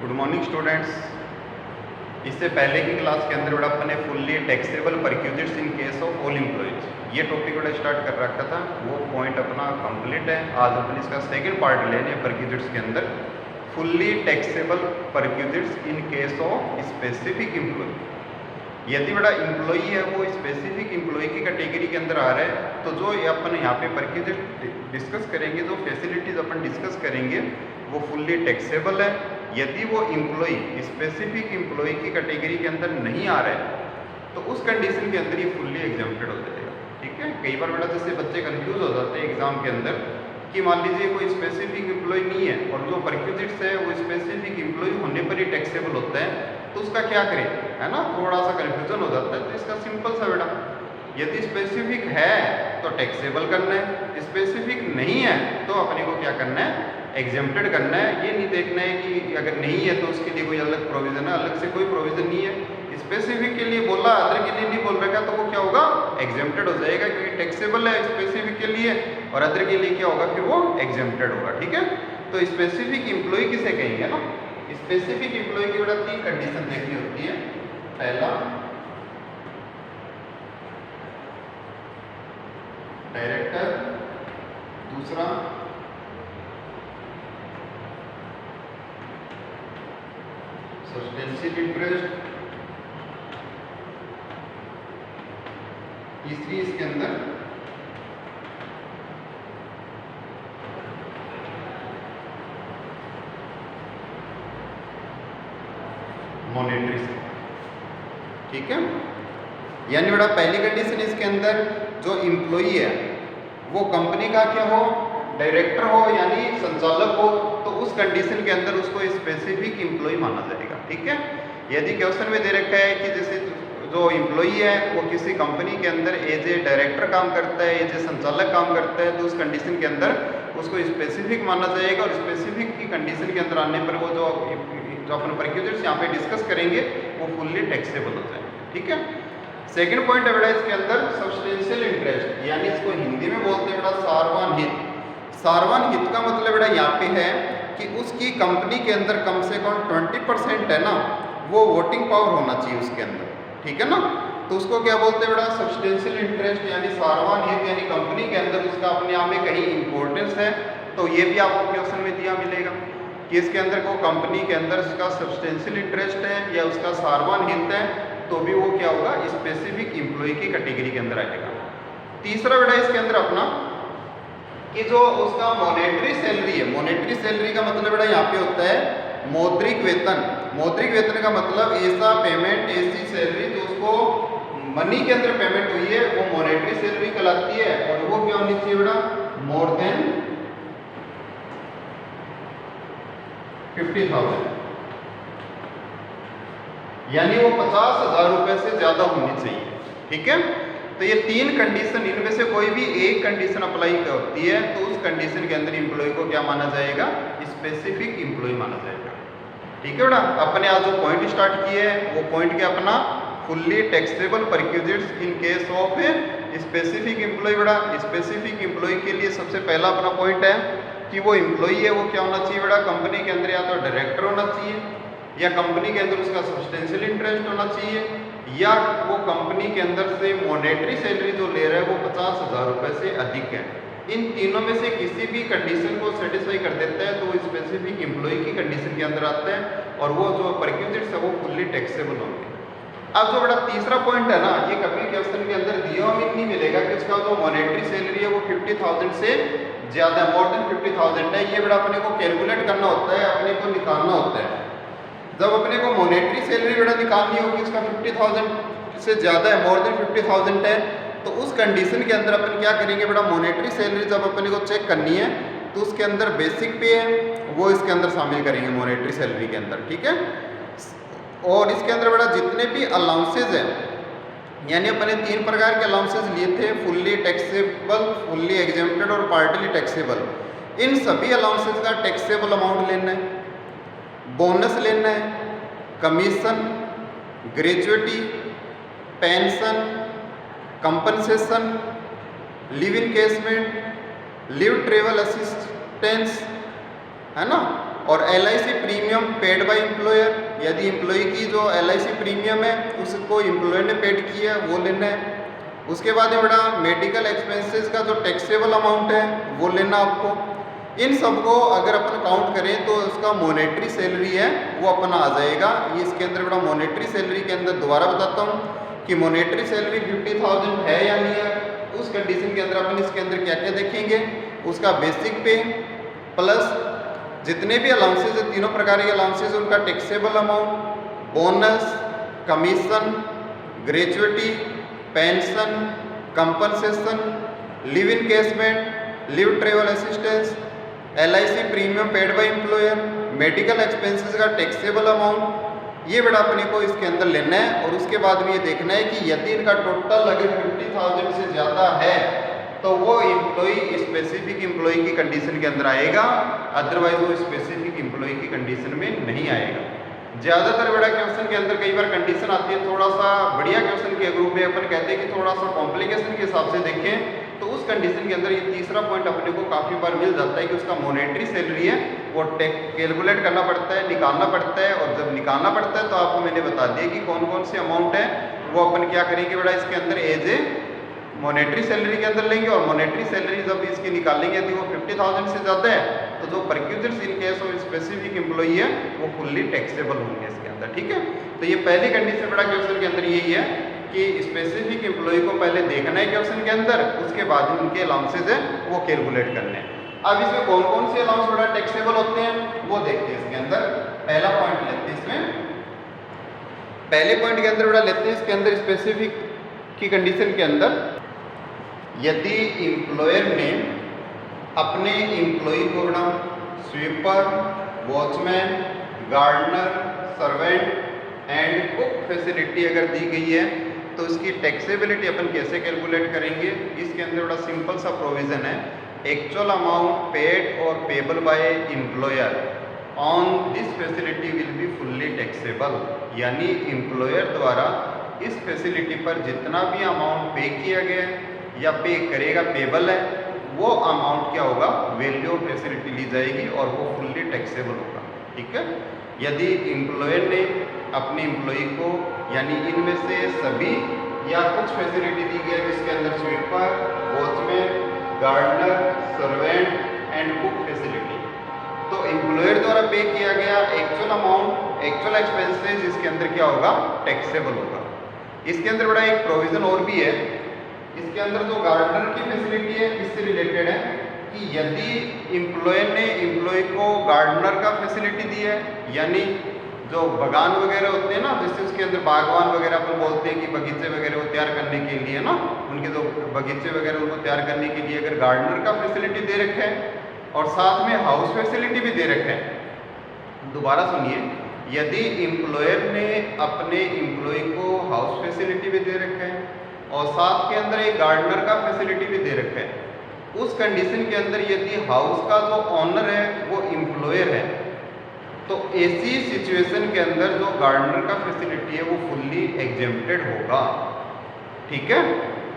Good morning students. इससे पहले की क्लास के अंदर बड़ा अपने fully taxable perquisites in case of all employees ये टॉपिक बड़ा स्टार्ट कर रखा था। वो पॉइंट अपना कंप्लीट है। आज अपन इसका सेकंड पार्ट लेने परक्यूजिट्स के अंदर fully taxable perquisites in case of specific employee. यदि बड़ा एम्प्लॉई है वो स्पेसिफिक एम्प्लॉय की कैटेगरी के अंदर आ रहा है तो जो अपन यहाँ पे परक्यूजिट डिस्कस करेंगे, जो फैसिलिटीज़ अपन डिस्कस करेंगे वो फुल्ली टैक्सेबल है। यदि वो एम्प्लॉई स्पेसिफिक एम्प्लॉय की कैटेगरी के अंदर नहीं आ रहा है तो उस कंडीशन के अंदर ये फुल्ली एग्जाम्प्टेड हो जाएगा। ठीक है। कई बार बेटा जैसे बच्चे कंफ्यूज हो जाते हैं एग्जाम के अंदर कि मान लीजिए कोई स्पेसिफिक एम्प्लॉय नहीं है और जो परक्यूजिट्स है वो स्पेसिफिक एम्प्लॉय होने पर ही टैक्सेबल होता है, तो उसका क्या करें, है ना। थोड़ा सा कंफ्यूजन हो जाता है। तो इसका सिंपल सा बेटा, यदि स्पेसिफिक है तो टैक्सेबल करना है, स्पेसिफिक नहीं है तो अपने को क्या करना है, एग्जेम्प्टेड करना है। ये नहीं देखना है कि अगर नहीं है तो उसके लिए कोई अलग प्रोविज़न है, अलग से कोई प्रोविज़न नहीं है। स्पेसिफिक के लिए बोला, अदर के लिए नहीं बोल रखा तो वो क्या होगा, एग्जेम्प्टेड हो जाएगा, क्योंकि टैक्सेबल है स्पेसिफिक के लिए और अदर के लिए क्या होगा, फिर वो एग्जेम्प्टेड होगा। ठीक है। तो स्पेसिफिक एम्प्लॉय किसे कहेंगे ना, स्पेसिफिक एम्प्लॉय की बेटा 3 कंडीशन देखनी होती है। पहला डायरेक्टर, दूसरा सब्सटेंशियल इंटरेस्ट, तीसरी इसके अंदर मॉनेटरी से। ठीक है। यानी बेटा पहली कंडीशन इसके अंदर जो एम्प्लॉई है वो कंपनी का क्या हो, डायरेक्टर हो यानी संचालक हो, तो उस कंडीशन के अंदर उसको स्पेसिफिक एम्प्लॉय माना जाएगा। ठीक है। यदि क्वेश्चन में दे रखा है कि जैसे जो एम्प्लॉई है वो किसी कंपनी के अंदर एज ए डायरेक्टर काम करता है, एज ए संचालक काम करता है, तो उस कंडीशन के अंदर उसको स्पेसिफिक माना जाएगा। और स्पेसिफिक की कंडीशन के अंदर आने पर वो जो अपन परक्यूजिट्स यहाँ पे डिस्कस करेंगे वो फुल्ली टैक्सेबल हो जाएंगे। ठीक है। सेकंड पॉइंट है बेटा इसके अंदर सब्सटेंशियल इंटरेस्ट, यानी इसको हिंदी में बोलते हैं बेटा सारवान हित। सारवान हित का मतलब बेटा यहाँ पे है कि उसकी कंपनी के अंदर कम से कम 20% है ना, वो वोटिंग पावर होना चाहिए उसके अंदर। ठीक है ना। तो उसको क्या बोलते हैं बेटा, सब्सटेंशियल इंटरेस्ट यानी सारवान हित, यानी कंपनी के अंदर उसका अपने आप में कहीं इंपॉर्टेंस है। तो ये भी आपको क्वेश्चन में दिया मिलेगा कि इसके अंदर को कंपनी के अंदर उसका सब्सटेंशियल इंटरेस्ट है या उसका सारवान हित है, तो भी वो क्या होगा, स्पेसिफिक एम्प्लॉय की कैटेगरी के अंदर आएगा। तीसरा बेटा इसके अंदर अपना कि जो उसका मॉनेटरी सैलरी है, मॉनेटरी सैलरी का मतलब बेटा यहाँ पे होता है मौद्रिक वेतन। मौद्रिक वेतन का मतलब ऐसा पेमेंट, ऐसी सैलरी जो उसको मनी के अंदर पेमेंट हुई है वो मॉनेटरी सैलरी कहलाती है। और वो क्या होनी चाहिए बेटा, मोर देन 50,000, यानी वो 50,000 रुपए से ज्यादा होनी चाहिए। ठीक है। तो ये 3 कंडीशन, इनमें से कोई भी एक कंडीशन अप्लाई होती है तो उस कंडीशन के अंदर एम्प्लॉय को क्या माना जाएगा, स्पेसिफिक एम्प्लॉय माना जाएगा। ठीक है बेटा। अपने आज जो पॉइंट स्टार्ट किए हैं वो पॉइंट क्या अपना, fully taxable perquisites in case of specific employee. बेटा स्पेसिफिक एम्प्लॉय के लिए सबसे पहला अपना पॉइंट है कि वो एम्प्लॉय है वो क्या होना चाहिए बेटा, कंपनी के अंदर या तो डायरेक्टर होना चाहिए, या कंपनी के अंदर उसका सब्सटेंशियल इंटरेस्ट होना चाहिए, या वो कंपनी के अंदर से मॉनेटरी सैलरी जो ले रहा है वो 50,000 रुपए से अधिक है। इन तीनों में से किसी भी कंडीशन को सेटिस्फाई कर देता है तो वो स्पेसिफिक एम्प्लॉय की कंडीशन के अंदर आता है और वो जो परक्यूजिट्स है वो फुल्ली टैक्सेबल होंगे। अब जो बड़ा तीसरा पॉइंट है ना, ये कभी क्वेश्चन के अंदर दिया हुआ नहीं मिलेगा कि उसका जो मॉनेटरी सैलरी है वो 50,000 से ज़्यादा, मोर देन 50,000 है। ये बड़ा अपने को कैलकुलेट करना होता है, अपने को निकालना होता है। जब अपने को मॉनेटरी सैलरी बेटा निकालनी होगी उसका 50,000 से ज़्यादा है, मोर देन 50,000 है, तो उस कंडीशन के अंदर अपन क्या करेंगे बेटा, मॉनेटरी सैलरी जब अपने को चेक करनी है तो उसके अंदर बेसिक पे है वो इसके अंदर शामिल करेंगे मॉनेटरी सैलरी के अंदर। ठीक है। और इसके अंदर बेटा जितने भी अलाउंसेज हैं, यानी अपने 3 प्रकार के अलाउंसेज लिए थे, फुल्ली टैक्सेबल, फुल्ली एग्जेम्प्टेड और पार्टली टैक्सेबल। इन सभी अलाउंसेज का टैक्सेबल अमाउंट लेना है, बोनस लेना है, commission, gratuity, pension, compensation, live encasement, live travel assistance, है ना, और LIC premium paid by employer, यदि एम्प्लॉय की जो LIC प्रीमियम है उसको एम्प्लॉयर ने पेड किया है वो लेना है। उसके बाद है बेटा मेडिकल एक्सपेंसेस का जो टैक्सेबल अमाउंट है वो लेना आपको। इन सबको अगर अपन काउंट करें तो उसका मॉनेटरी सैलरी है वो अपना आ जाएगा। ये इसके अंदर बेटा मॉनेटरी सैलरी के अंदर दोबारा बताता हूँ कि मॉनेटरी सैलरी 50,000 है या नहीं है। उस कंडीशन के अंदर अपन इसके अंदर क्या क्या देखेंगे, उसका बेसिक पे प्लस जितने भी अलाउंसेज है, तीनों प्रकार के अलाउंसेज, उनका taxable amount, bonus, commission, gratuity, pension, compensation, live encasement, live travel assistance, LIC premium paid by employer, medical expenses का टैक्सेबल अमाउंट, ये बेटा अपने को इसके अंदर लेना है। और उसके बाद में ये देखना है कि यदि इनका टोटल अगर 50,000 से ज़्यादा है तो वो एम्प्लॉय स्पेसिफिक एम्प्लॉय की कंडीशन के अंदर आएगा, अदरवाइज वो स्पेसिफिक एम्प्लॉय की कंडीशन में नहीं आएगा। ज़्यादातर बड़ा क्वेश्चन के अंदर कई बार कंडीशन आती है, थोड़ा सा बढ़िया क्वेश्चन के ग्रुप में अपन कहते हैं कि थोड़ा सा कॉम्प्लिकेशन के हिसाब से देखें, तो उस कंडीशन के अंदर ये तीसरा पॉइंट अपने को काफ़ी बार मिल जाता है कि उसका मॉनेटरी सैलरी है वो कैलकुलेट करना पड़ता है, निकालना पड़ता है। और जब निकालना पड़ता है तो आपको मैंने बता दिया कि कौन कौन से अमाउंट है वो अपन क्या करेंगे बेटा इसके अंदर एज ए मॉनेटरी सैलरी के अंदर लेंगे। और मॉनेटरी सैलरी जब इसकी निकालेंगे यदि वो 50,000 से ज़्यादा है तो जो perquisites in case of specific employee है वो फुल्ली टैक्सेबल होंगे इसके अंदर, ठीक है। तो ये पहली कंडीशन बड़ा क्वेश्चन के अंदर यही है कि स्पेसिफिक एम्प्लॉय को पहले देखना है क्वेश्चन के अंदर, उसके बाद में उनके अलाउंसेज है वो कैलकुलेट करने हैं। अब इसमें कौन कौन से अलाउंस बड़ा टैक्सेबल होते हैं वो देखते हैं इसके अंदर। पहला पॉइंट लेते हैं इसमें, पहले पॉइंट के अंदर बड़ा लेते हैं इसके अंदर स्पेसिफिक की कंडीशन के अंदर यदि एम्प्लॉयर ने अपने एम्प्लॉय को बड़ा sweeper, watchman, gardener, servant and cook facility अगर दी गई है तो इसकी टैक्सेबिलिटी अपन कैसे कैलकुलेट करेंगे। इसके अंदर बड़ा सिंपल सा प्रोविज़न है, एक्चुअल अमाउंट पेड और payable by employer on this facility will be fully taxable. यानी एम्प्लॉयर द्वारा इस फैसिलिटी पर जितना भी अमाउंट पे किया गया या पे करेगा पेबल है वो अमाउंट क्या होगा, वैल्यू ऑफ फैसिलिटी ली जाएगी और वो फुल्ली टैक्सेबल होगा, ठीक है। यदि एम्प्लॉयर ने अपने एम्प्लॉय को यानी इनमें से सभी या कुछ फैसिलिटी दी गई जिसके अंदर sweeper, watchman, gardener, servant and cook facility, तो एम्प्लॉयर द्वारा पे किया गया एक्चुअल अमाउंट, एक्चुअल एक्सपेंसेस इसके अंदर क्या होगा, टैक्सेबल होगा। इसके अंदर बड़ा एक प्रोविज़न और भी है, इसके अंदर जो गार्डनर की फैसिलिटी है इससे रिलेटेड है कि यदि एम्प्लॉयर ने एम्प्लॉय को गार्डनर का फैसिलिटी दी है, यानी जो बागान वगैरह होते हैं ना, जैसे उसके अंदर बागवान वगैरह अपन बोलते हैं कि बगीचे वगैरह को तैयार करने के लिए ना, उनके जो बगीचे वगैरह उनको तैयार करने के लिए अगर गार्डनर का फैसिलिटी दे रखे है और साथ में हाउस फैसिलिटी भी दे रखे है। दोबारा सुनिए, यदि एम्प्लॉयर ने अपने एम्प्लॉय को हाउस फैसिलिटी भी दे रखे है और साथ के अंदर एक गार्डनर का फैसिलिटी भी दे रखा है, उस कंडीशन के अंदर यदि हाउस का जो ऑनर है वो एम्प्लॉयर है तो ऐसी सिचुएशन के अंदर जो गार्डनर का फैसिलिटी है वो फुल्ली एग्जेम्प्टेड होगा, ठीक है।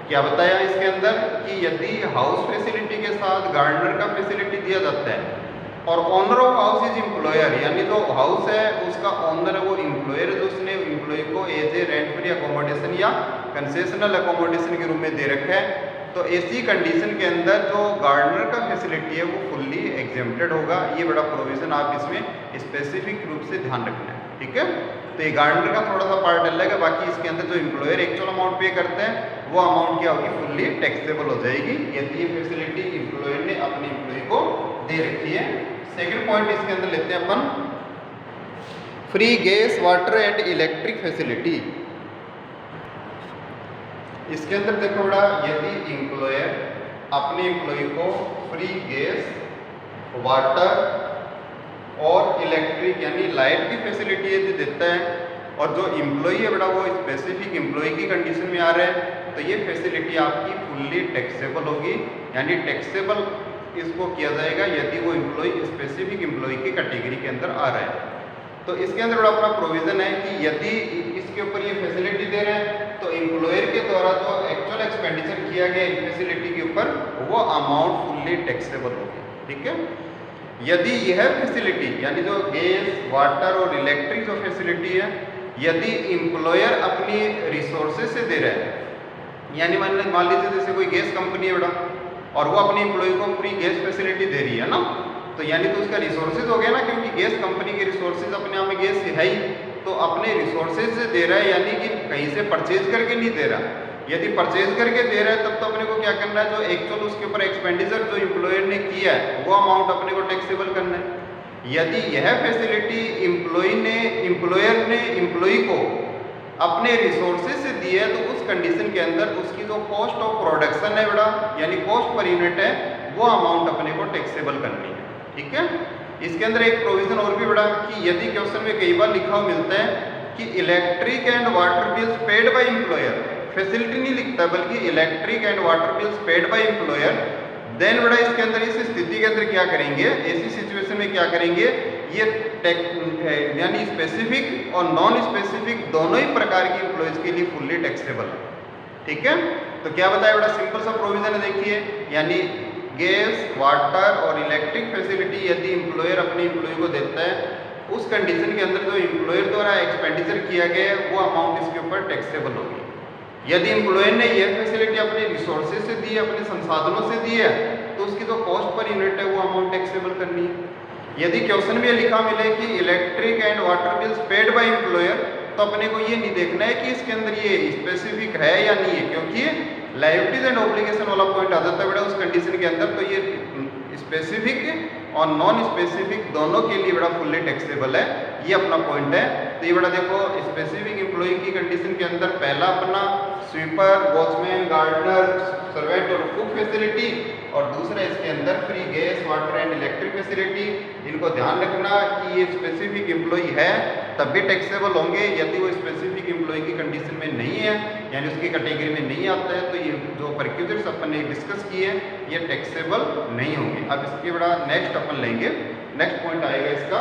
क्या बताया इसके अंदर कि यदि हाउस फैसिलिटी के साथ गार्डनर का फैसिलिटी दिया जाता है और owner of house is employer, यानी जो हाउस है उसका ऑनर है वो एम्प्लॉयर है, जो उसने एम्प्लॉय को as a rent free accommodation या कंसेशनल अकोमोडेशन के रूप में दे रखा है, तो ऐसी कंडीशन के अंदर जो गार्डनर का फैसिलिटी है वो फुल्ली एग्जेम्प्टेड होगा। ये बड़ा प्रोविज़न आप इसमें स्पेसिफिक रूप से ध्यान रखना है, ठीक है। तो ये गार्डनर का थोड़ा सा पार्ट अलग है, बाकी इसके अंदर जो एम्प्लॉयर एक्चुअल अमाउंट पे करते हैं वो अमाउंट क्या होगी, फुल्ली टैक्सेबल हो जाएगी यदि ये फैसिलिटी एम्प्लॉयर ने अपने एम्प्लॉय को दे रखी है। सेकेंड पॉइंट इसके अंदर लेते हैं अपन, free gas, water and electric facility. इसके अंदर देखो बड़ा, यदि एम्प्लॉयर अपने एम्प्लॉय को फ्री गैस, वाटर और इलेक्ट्रिक यानी लाइट की फैसिलिटी यदि देता है और जो एम्प्लॉय है बड़ा वो स्पेसिफिक एम्प्लॉय की कंडीशन में आ रहा है तो ये फैसिलिटी आपकी फुल्ली टैक्सेबल होगी, यानी टैक्सेबल इसको किया जाएगा यदि वो एम्प्लॉय स्पेसिफिक एम्प्लॉय की कैटेगरी के अंदर आ रहा है। तो इसके अंदर बड़ा अपना प्रोविज़न है कि यदि इसके ऊपर ये फैसिलिटी दे रहे हैं तो एम्प्लॉयर के द्वारा जो एक्चुअल एक्सपेंडिचर किया गया इन फैसिलिटी के ऊपर वो अमाउंट फुल्ली टैक्सेबल होगी, ठीक है। यदि यह फैसिलिटी यानी जो गैस वाटर और इलेक्ट्रिक जो फैसिलिटी है यदि एम्प्लॉयर अपनी रिसोर्सेज से दे रहा है, यानी मान लीजिए जैसे कोई गैस कंपनी है बड़ा और वो अपने एम्प्लॉय को फ्री गैस फैसिलिटी दे रही है ना, तो यानी तो उसका रिसोर्सेज हो गया ना, क्योंकि गैस कंपनी के रिसोर्सेज अपने आप में गैस है ही, तो अपने रिसोर्सेज से दे रहा है, यानी कि कहीं से परचेज करके नहीं दे रहा। यदि परचेज करके दे रहा है तब तो अपने को क्या करना है, जो एक्चुअल उसके ऊपर एक्सपेंडिचर जो एम्प्लॉयर ने किया है वो अमाउंट अपने को टैक्सेबल करना है। यदि यह फैसिलिटी एम्प्लॉयर ने एम्प्लॉय को अपने रिसोर्सेज से दी है तो उस कंडीशन के अंदर उसकी जो कॉस्ट ऑफ प्रोडक्शन है बड़ा, यानी कॉस्ट पर यूनिट है, वो अमाउंट अपने को टैक्सेबल करनी है। ठीक है, इसके अंदर एक प्रोविजन और भी बड़ा कि यदि क्वेश्चन में कई बार लिखा हुआ मिलता है कि electric and water bills paid by employer, facility नहीं लिखता बल्कि electric and water bills paid by employer, then बड़ा इसके अंदर इस स्थिति के अंदर क्या करेंगे, ऐसी सिचुएशन में क्या करेंगे, ये यानी स्पेसिफिक और नॉन स्पेसिफिक दोनों ही प्रकार की एम्प्लॉयज के लिए फुल्ली टैक्सेबल है। ठीक है, तो क्या बताया, बड़ा सिंपल सा प्रोविजन है, देखिए, यानी गैस वाटर और इलेक्ट्रिक फैसिलिटी यदि एम्प्लॉयर अपने एम्प्लॉय को देता है, उस कंडीशन के अंदर जो एम्प्लॉयर द्वारा एक्सपेंडिचर किया गया है वो अमाउंट इसके ऊपर टैक्सेबल होगी। यदि एम्प्लॉयर ने यह फैसिलिटी अपने रिसोर्सेज से दी है, अपने संसाधनों से दी है, तो उसकी जो कॉस्ट पर यूनिट है वो अमाउंट टैक्सेबल करनी है। यदि क्वेश्चन में लिखा मिले कि electric and water bills paid by employer, तो अपने को ये नहीं देखना है कि इसके अंदर ये स्पेसिफिक है या नहीं है, क्योंकि लायबिलिटीज एंड ऑब्लिगेशन वाला पॉइंट आ जाता है बेटा उस कंडीशन के अंदर, तो ये स्पेसिफिक और नॉन स्पेसिफिक दोनों के लिए बड़ा फुल्ली टैक्सेबल है, ये अपना पॉइंट है। तो ये बड़ा देखो, स्पेसिफिक एम्प्लॉय की कंडीशन के अंदर पहला अपना स्वीपर, वॉचमैन, गार्डनर, सर्वेंट और कुक फैसिलिटी, और दूसरा इसके अंदर free gas water and electric facility. इनको ध्यान रखना कि ये स्पेसिफिक एम्प्लॉय है तब भी टैक्सेबल होंगे, यदि वो स्पेसिफिक एम्प्लॉय की कंडीशन में नहीं है यानी उसकी कैटेगरी में नहीं आता है तो ये जो परक्यूजर्स अपन ने डिस्कस किए ये टैक्सेबल नहीं होंगे। अब इसके बड़ा नेक्स्ट अपन लेंगे, नेक्स्ट पॉइंट आएगा इसका